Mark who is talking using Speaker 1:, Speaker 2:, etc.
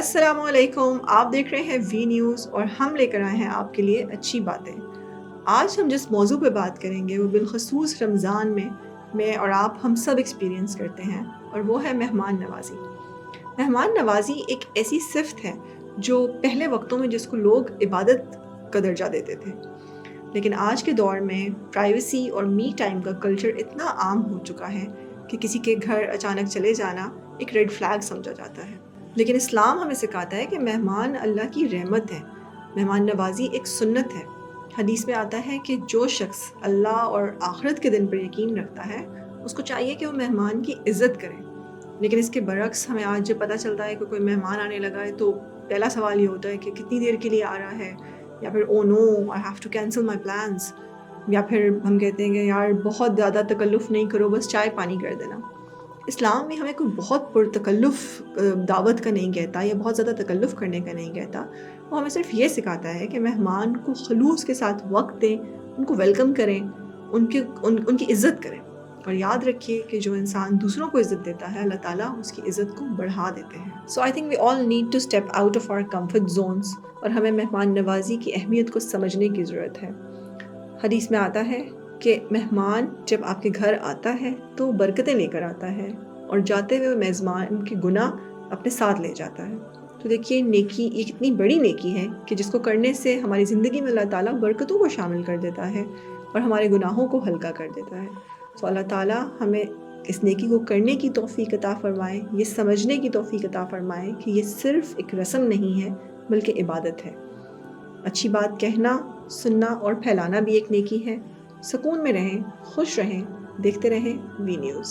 Speaker 1: अस्सलाम वालेकुम। आप देख रहे हैं वी न्यूज़ और हम लेकर आए हैं आपके लिए अच्छी बातें। आज हम जिस मौजू पे बात करेंगे वो बिलखसूस रमज़ान में मैं और आप हम सब एक्सपीरियंस करते हैं, और वो है मेहमान नवाज़ी। मेहमान नवाज़ी एक ऐसी सिफ़त है जो पहले वक्तों में जिसको लोग इबादत का दर्जा देते थे, लेकिन आज के दौर में प्राइवेसी और मी टाइम का कल्चर इतना आम हो चुका है कि किसी के घर अचानक चले जाना एक रेड फ्लैग समझा जाता है। लेकिन इस्लाम हमें सिखाता है कि मेहमान अल्लाह की रहमत है। मेहमान नवाज़ी एक सुन्नत है। हदीस में आता है कि जो शख्स अल्लाह और आखिरत के दिन पर यकीन रखता है उसको चाहिए कि वो मेहमान की इज़्ज़त करे। लेकिन इसके बरक्स हमें आज जब पता चलता है कि कोई मेहमान आने लगा है तो पहला सवाल ये होता है कि कितनी देर के लिए आ रहा है, या फिर oh no I have to cancel my plans, या फिर हम कहते हैं कि यार बहुत ज़्यादा तकल्लुफ़ नहीं करो, बस चाय पानी कर देना। इस्लाम में हमें कोई बहुत पुरतकल्लुफ़ दावत का नहीं कहता या बहुत ज़्यादा तकल्लुफ़ करने का नहीं कहता। वो हमें सिर्फ़ ये सिखाता है कि मेहमान को ख़ुलूस के साथ वक्त दें, उनको वेलकम करें, उनकी इज़्ज़त करें। और याद रखिए कि जो इंसान दूसरों को इज़्ज़त देता है अल्लाह ताला उसकी इज़्ज़त को बढ़ा देते हैं। So I think we all need to step out of our comfort zones, और हमें मेहमान नवाज़ी की अहमियत को समझने की ज़रूरत है। हदीस में आता है कि मेहमान जब आपके घर आता है तो बरकतें लेकर आता है, और जाते हुए मेज़बान के गुनाह अपने साथ ले जाता है। तो देखिए, नेकी ये कितनी बड़ी नेकी है कि जिसको करने से हमारी ज़िंदगी में अल्लाह ताला बरकतों को शामिल कर देता है और हमारे गुनाहों को हल्का कर देता है। तो अल्लाह ताला हमें इस नेकी को करने की तौफ़ीक अता फ़रमाए, ये समझने की तौफ़ीक अता फ़रमाए कि ये सिर्फ़ एक रस्म नहीं है बल्कि इबादत है। अच्छी बात कहना, सुनना और फैलाना भी एक नेकी है। सुकून में रहें, खुश रहें, देखते रहें वी न्यूज़।